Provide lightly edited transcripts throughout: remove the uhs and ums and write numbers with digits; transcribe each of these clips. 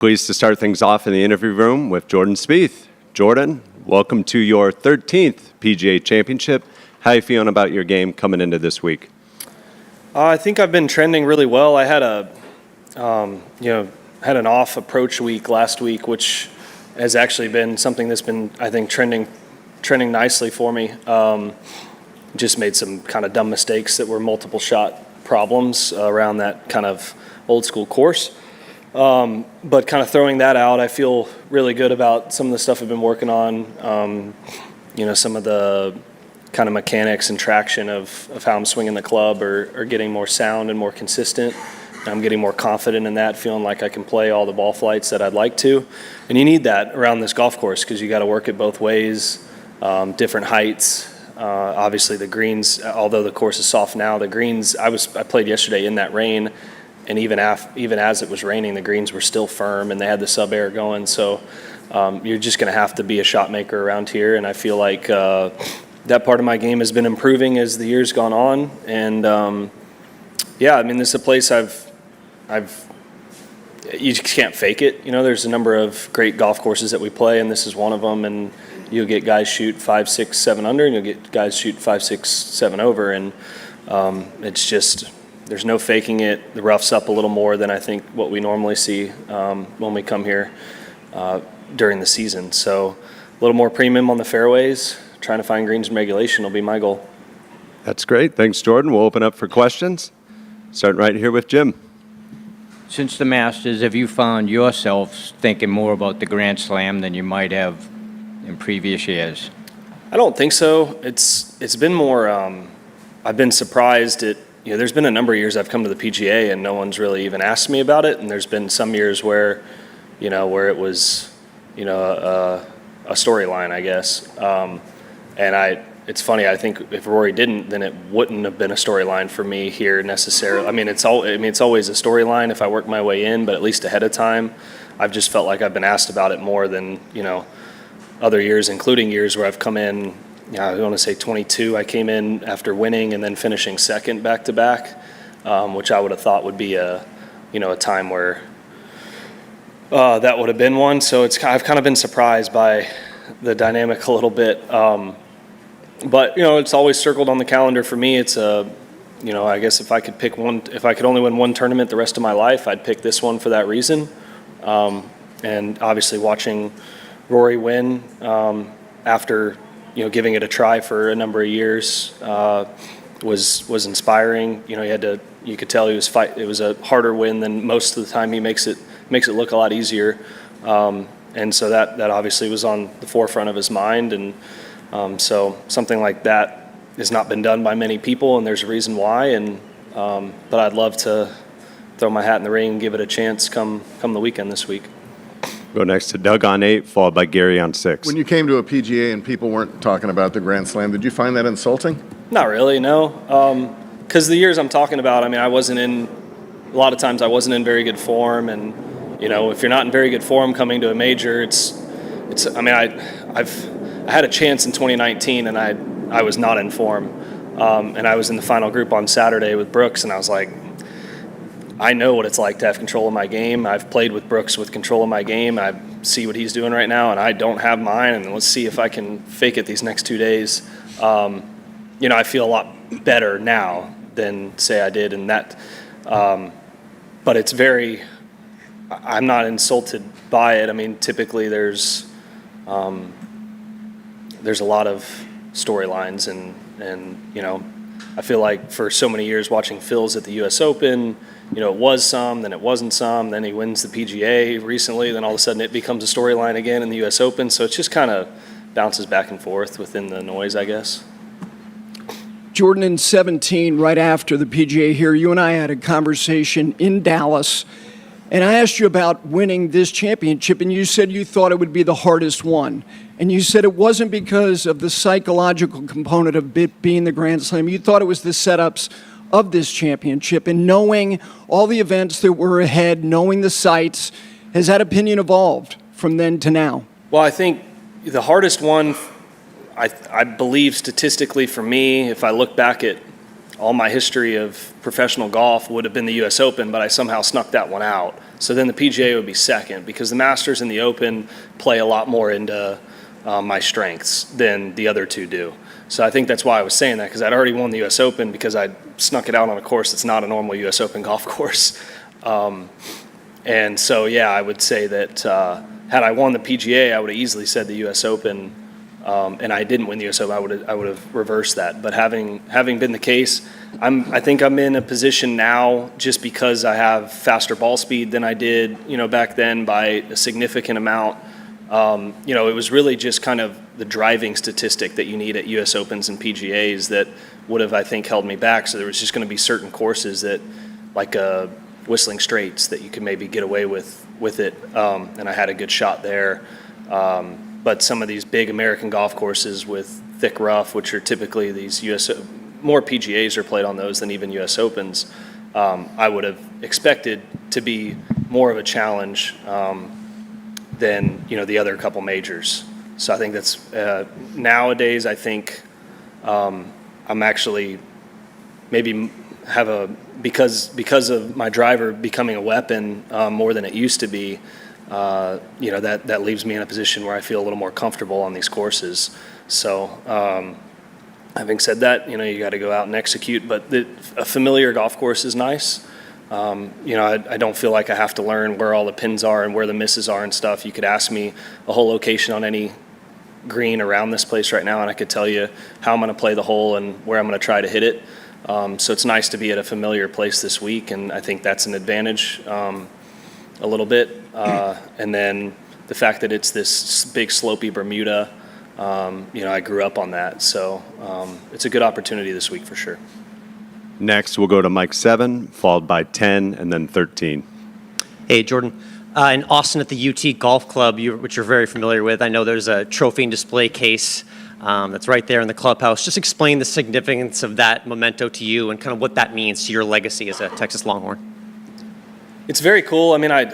Pleased to start things off in the interview room with Jordan Spieth. Jordan, welcome to your 13th PGA Championship. How are you feeling about your game coming into this week? I think I've been trending really well. I had had an off approach week last week, which has actually been something that's been, I think, trending nicely for me. Just made some kind of dumb mistakes that were multiple shot problems around that kind of old school course. But kind of throwing that out, I feel really good about some of the stuff I've been working on. Some of the kind of mechanics and traction of how I'm swinging the club are getting more sound and more consistent. I'm getting more confident in that, feeling like I can play all the ball flights that I'd like to. And you need that around this golf course because you got to work it both ways, different heights. Obviously the greens, although the course is soft now, the greens, I played yesterday in that rain. And even as it was raining, the greens were still firm, and they had the sub-air going. So you're just going to have to be a shot maker around here. And I feel like that part of my game has been improving as the years gone on. And this is a place you just can't fake it. There's a number of great golf courses that we play, and this is one of them. And you'll get guys shoot 5, 6, 7 under, and you'll get guys shoot 5, 6, 7 over. And it's just, there's no faking it. The rough's up a little more than I think what we normally see when we come here during the season. So a little more premium on the fairways. Trying to find greens in regulation will be my goal. That's great. Thanks, Jordan. We'll open up for questions. Starting right here with Jim. Since the Masters, have you found yourself thinking more about the Grand Slam than you might have in previous years? I don't think so. It's been more. I've been surprised at. There's been a number of years I've come to the PGA and no one's really even asked me about it. And there's been some years where it was, a storyline, I guess. It's funny. I think if Rory didn't, then it wouldn't have been a storyline for me here necessarily. It's always a storyline if I work my way in, but at least ahead of time, I've just felt like I've been asked about it more than other years, including years where I've come in. I want to say 22. I came in after winning and then finishing second back to back, which I would have thought would be a time where that would have been one. So I've kind of been surprised by the dynamic a little bit. But it's always circled on the calendar for me. It's I guess if I could pick one, if I could only win one tournament the rest of my life, I'd pick this one for that reason. And obviously watching Rory win after giving it a try for a number of years was inspiring. You could tell it was a harder win than most of the time. He makes it look a lot easier, and so that obviously was on the forefront of his mind. And so something like that has not been done by many people, and there's a reason why. And but I'd love to throw my hat in the ring and give it a chance come the weekend this week. Go next to Doug on 8, followed by Gary on 6. When you came to a PGA and people weren't talking about the Grand Slam, did you find that insulting? Not really, no. Because the years I'm talking about, a lot of times I wasn't in very good form. And, if you're not in very good form coming to a major, I had a chance in 2019 and I was not in form. And I was in the final group on Saturday with Brooks, and I was like, I know what it's like to have control of my game. I've played with Brooks with control of my game. I see what he's doing right now, and I don't have mine. And let's see if I can fake it these next 2 days. I feel a lot better now than, say, I did in that. But it's I'm not insulted by it. Typically there's a lot of storylines, and I feel like for so many years watching Phil's at the U.S. Open, it was some, then it wasn't some, then he wins the PGA recently, then all of a sudden it becomes a storyline again in the U.S. Open. So it just kind of bounces back and forth within the noise, I guess. Jordan, in 17, right after the PGA here, you and I had a conversation in Dallas, and I asked you about winning this championship, and you said you thought it would be the hardest one. And you said it wasn't because of the psychological component of it being the Grand Slam. You thought it was the setups of this championship, and knowing all the events that were ahead, knowing the sites, has that opinion evolved from then to now? Well, I think the hardest one, I believe statistically for me, if I look back at all my history of professional golf would have been the U.S. Open, but I somehow snuck that one out. So then the PGA would be second, because the Masters and the Open play a lot more into my strengths than the other two do. So I think that's why I was saying that, because I'd already won the U.S. Open because I snuck it out on a course that's not a normal U.S. Open golf course. And so, yeah, I would say that had I won the PGA, I would have easily said the U.S. Open, and I didn't win the U.S. Open, I would have reversed that. But having been the case, I think I'm in a position now, just because I have faster ball speed than I did, back then by a significant amount. It was really just kind of the driving statistic that you need at U.S. Opens and PGAs that would have, I think, held me back. So there was just going to be certain courses that, like Whistling Straits, that you could maybe get away with it, and I had a good shot there. But some of these big American golf courses with thick rough, which are typically these more PGAs are played on those than even U.S. Opens, I would have expected to be more of a challenge than the other couple majors. So I think that's nowadays. I think I'm actually maybe because of my driver becoming a weapon more than it used to be. That leaves me in a position where I feel a little more comfortable on these courses. So having said that, you got to go out and execute. But a familiar golf course is nice. I don't feel like I have to learn where all the pins are and where the misses are and stuff. You could ask me a whole location on any green around this place right now, and I could tell you how I'm going to play the hole and where I'm going to try to hit it. So it's nice to be at a familiar place this week, and I think that's an advantage a little bit. And then the fact that it's this big slopey Bermuda, I grew up on that. So it's a good opportunity this week for sure. Next, we'll go to Mike 7, followed by 10, and then 13. Hey, Jordan. In Austin at the UT Golf Club, which you're very familiar with, I know there's a trophy and display case that's right there in the clubhouse. Just explain the significance of that memento to you and kind of what that means to your legacy as a Texas Longhorn. It's very cool. I mean, I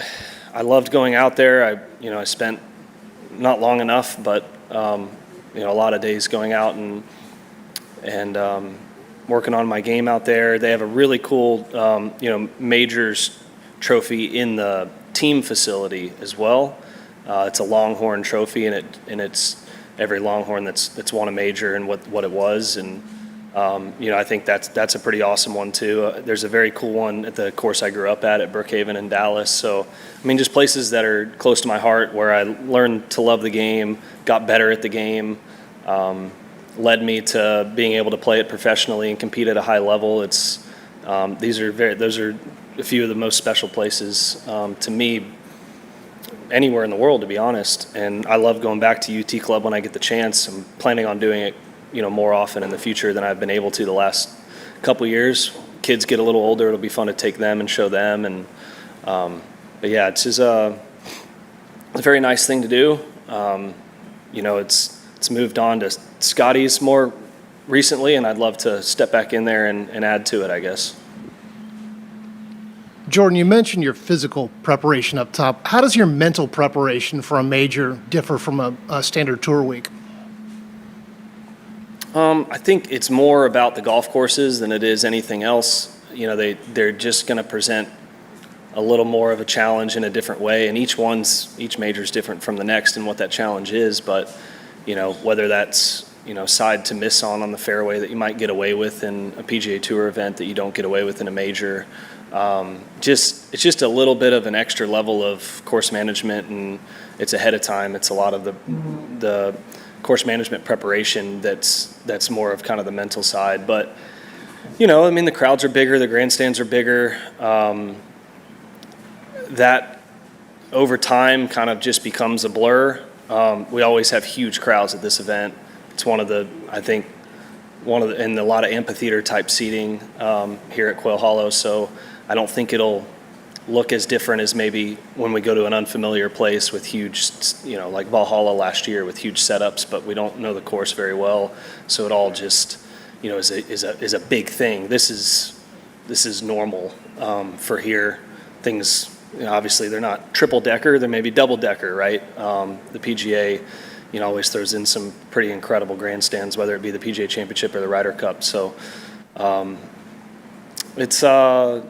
loved going out there. I spent not long enough, but a lot of days going out and working on my game out there. They have a really cool, majors trophy in the team facility as well. It's a Longhorn trophy, and it's every Longhorn that's won a major and what it was. And I think that's a pretty awesome one too. There's a very cool one at the course I grew up at Brookhaven in Dallas. So I mean, just places that are close to my heart, where I learned to love the game, got better at the game. Led me to being able to play it professionally and compete at a high level. Those are a few of the most special places to me anywhere in the world, to be honest. And I love going back to UT Club when I get the chance. I'm planning on doing it, more often in the future than I've been able to the last couple years. Kids get a little older, it'll be fun to take them and show them. And but yeah, it's a very nice thing to do. It's moved on to Scotty's more recently, and I'd love to step back in there and add to it, I guess. Jordan, you mentioned your physical preparation up top. How does your mental preparation for a major differ from a standard tour week? I think it's more about the golf courses than it is anything else. They're just going to present a little more of a challenge in a different way, and each major is different from the next and what that challenge is. But whether that's side to miss on the fairway that you might get away with in a PGA Tour event that you don't get away with in a major. It's just a little bit of an extra level of course management, and it's ahead of time. It's a lot of the course management preparation that's more of kind of the mental side. But the crowds are bigger, the grandstands are bigger. That over time kind of just becomes a blur. We always have huge crowds at this event. It's and a lot of amphitheater type seating here at Quail Hollow. So I don't think it'll look as different as maybe when we go to an unfamiliar place with huge, like Valhalla last year with huge setups, but we don't know the course very well. So it all just, is a big thing. This is normal for here. Things, obviously they're not triple decker, they're maybe double decker, right? The PGA, always throws in some pretty incredible grandstands, whether it be the PGA Championship or the Ryder Cup. So, Everything's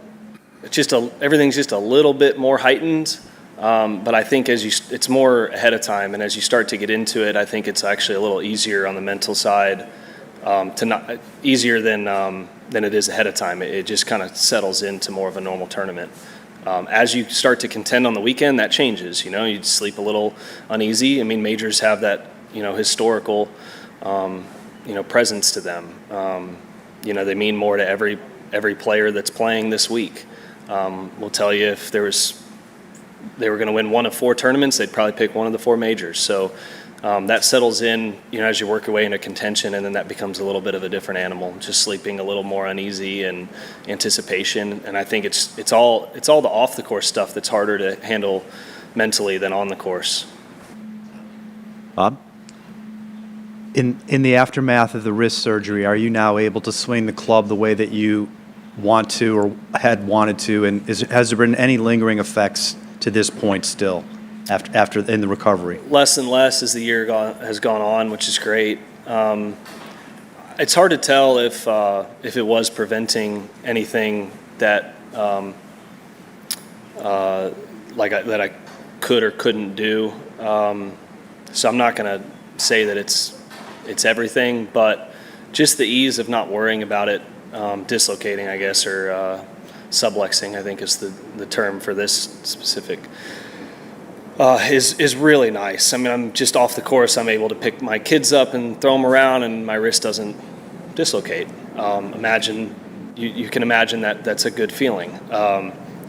just a little bit more heightened. But I think it's more ahead of time, and as you start to get into it, I think it's actually a little easier on the mental side, easier than it is ahead of time. It just kind of settles into more of a normal tournament. As you start to contend on the weekend, that changes. You sleep a little uneasy. I mean, majors have that historical presence to them. They mean more to every player that's playing this week. We'll tell you if they were going to win one of 4 tournaments, they'd probably pick one of the 4 majors. So that settles in, as you work your way into contention, and then that becomes a little bit of a different animal, just sleeping a little more uneasy and anticipation. And I think it's all the off the course stuff that's harder to handle mentally than on the course. Bob? In the aftermath of the wrist surgery, are you now able to swing the club the way that you want to or had wanted to? And has there been any lingering effects to this point still after in the recovery? Less and less as the year has gone on, which is great. It's hard to tell if it was preventing anything that that I could or couldn't do. So I'm not going to say that it's everything, but just the ease of not worrying about it dislocating, I guess, or subluxing, I think is the term for this specific, is really nice. I mean, I'm just off the course. I'm able to pick my kids up and throw them around, and my wrist doesn't dislocate. You can imagine that that's a good feeling.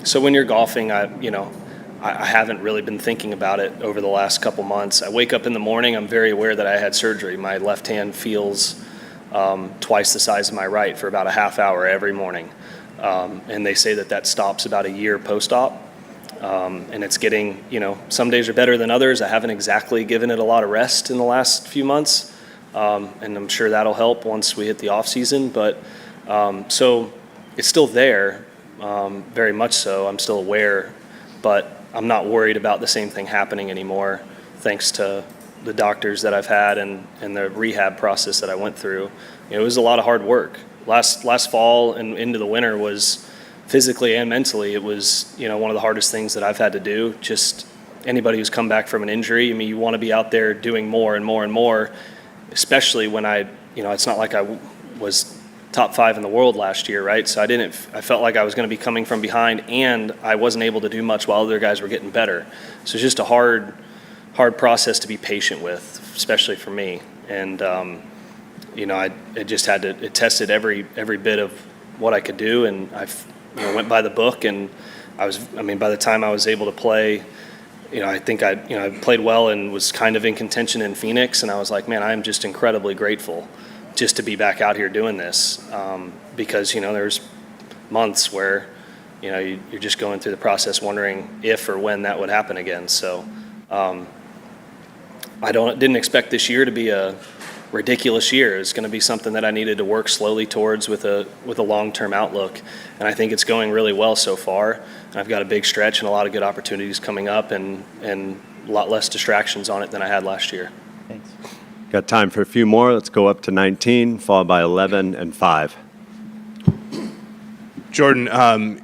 So when you're golfing, I haven't really been thinking about it over the last couple months. I wake up in the morning, I'm very aware that I had surgery. My left hand feels twice the size of my right for about a half hour every morning. And they say that stops about a year post-op. And it's getting, some days are better than others. I haven't exactly given it a lot of rest in the last few months. And I'm sure that'll help once we hit the off season. But so it's still there, very much so. I'm still aware, but I'm not worried about the same thing happening anymore, thanks to the doctors that I've had and the rehab process that I went through. It was a lot of hard work. Last fall and into the winter was physically and mentally, it was, one of the hardest things that I've had to do. Just anybody who's come back from an injury, I mean, you want to be out there doing more and more and more, especially when it's not like I was top 5 in the world last year, right? So I felt like I was going to be coming from behind, and I wasn't able to do much while other guys were getting better. So it's just a hard process to be patient with, especially for me. And it tested every bit of what I could do, and I went by the book, and by the time I was able to play, I think I played well and was kind of in contention in Phoenix, and I was like, man, I am just incredibly grateful just to be back out here doing this, because there's months where you're just going through the process wondering if or when that would happen again. So I didn't expect this year to be a ridiculous year. It's going to be something that I needed to work slowly towards with a long-term outlook, and I think it's going really well so far. And I've got a big stretch and a lot of good opportunities coming up, and a lot less distractions on it than I had last year. Thanks. Got time for a few more. Let's go up to 19, followed by 11 and 5. Jordan,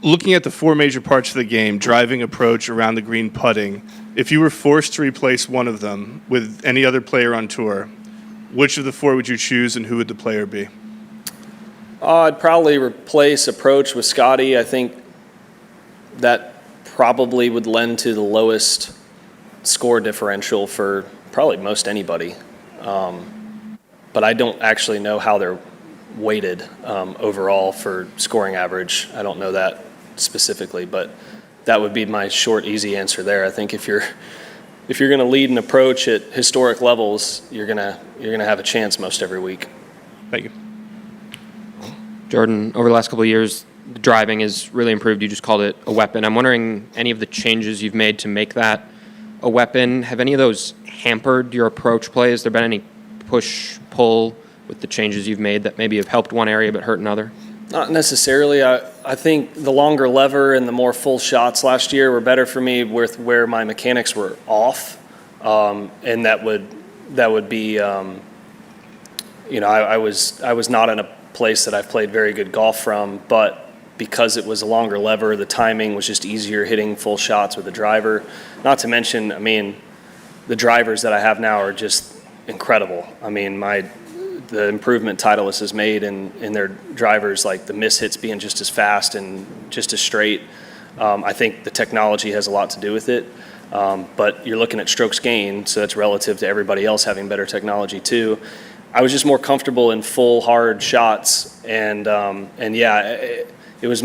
looking at the 4 major parts of the game, driving, approach, around the green, putting, if you were forced to replace one of them with any other player on tour, which of the 4 would you choose, and who would the player be? I'd probably replace approach with Scotty. I think that probably would lend to the lowest score differential for probably most anybody. But I don't actually know how they're weighted overall for scoring average. I don't know that specifically, but that would be my short, easy answer there. I think if you're going to lead an approach at historic levels, you're going to have a chance most every week. Thank you. Jordan, over the last couple of years, the driving has really improved. You just called it a weapon. I'm wondering, any of the changes you've made to make that a weapon, have any of those hampered your approach play? Has there been any push-pull with the changes you've made that maybe have helped one area but hurt another? Not necessarily. I think the longer lever and the more full shots last year were better for me with where my mechanics were off, and that would be I was not in a place that I've played very good golf from, but because it was a longer lever, the timing was just easier hitting full shots with the driver. Not to mention, I mean, the drivers that I have now are just incredible. I mean, the improvement Titleist has made in their drivers, like the miss hits being just as fast and just as straight. I think the technology has a lot to do with it. But you're looking at strokes gained, so that's relative to everybody else having better technology too. I was just more comfortable in full hard shots, and yeah, it was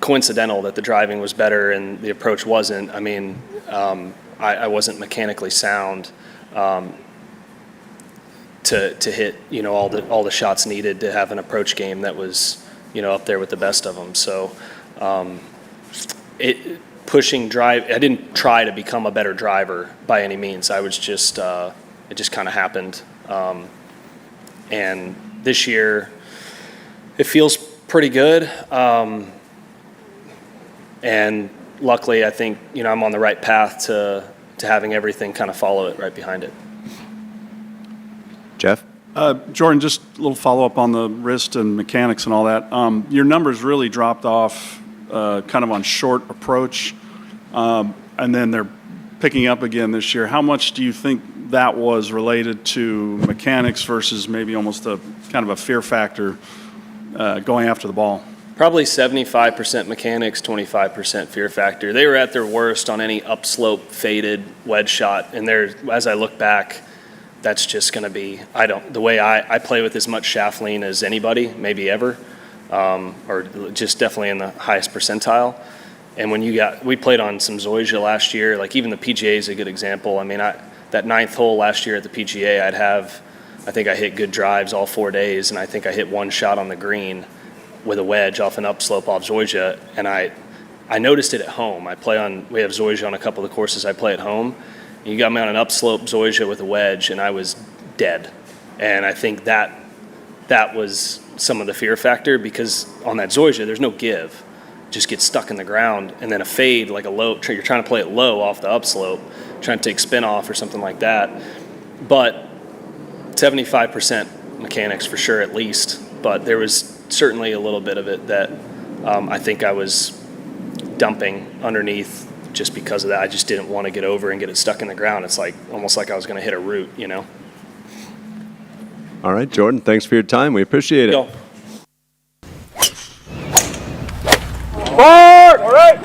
coincidental that the driving was better and the approach wasn't. I mean, I wasn't mechanically sound to hit, you know, all the shots needed to have an approach game that was, you know, up there with the best of them. So pushing drive, I didn't try to become a better driver by any means. I was just it just kind of happened. And this year it feels pretty good. And luckily, I think, you know, I'm on the right path to having everything kind of follow it right behind it. Jeff? Jordan, just a little follow-up on the wrist and mechanics and all that. Your numbers really dropped off kind of on short approach, and then they're picking up again this year. How much do you think that was related to mechanics versus maybe almost a kind of a fear factor going after the ball? Probably 75% mechanics, 25% fear factor. They were at their worst on any upslope faded wedge shot, and as I look back, that's just going to be, the way I play with as much shaft lean as anybody, maybe ever, or just definitely in the highest percentile. And when we played on some Zoysia last year, like even the PGA is a good example. I mean, that ninth hole last year at the PGA, I think I hit good drives all 4 days, and I think I hit one shot on the green with a wedge off an upslope off Zoysia, and I noticed it at home. We have Zoysia on a couple of the courses I play at home. And you got me on an upslope Zoysia with a wedge, and I was dead. And I think that was some of the fear factor, because on that Zoysia, there's no give. It just gets stuck in the ground, and then a fade, like a low, you're trying to play it low off the upslope, trying to take spin off or something like that. But 75% mechanics for sure, at least. But there was certainly a little bit of it that I think I was dumping underneath just because of that. I just didn't want to get over and get it stuck in the ground. It's like almost like I was going to hit a root, you know. All right, Jordan, thanks for your time. We appreciate it. Go. All right.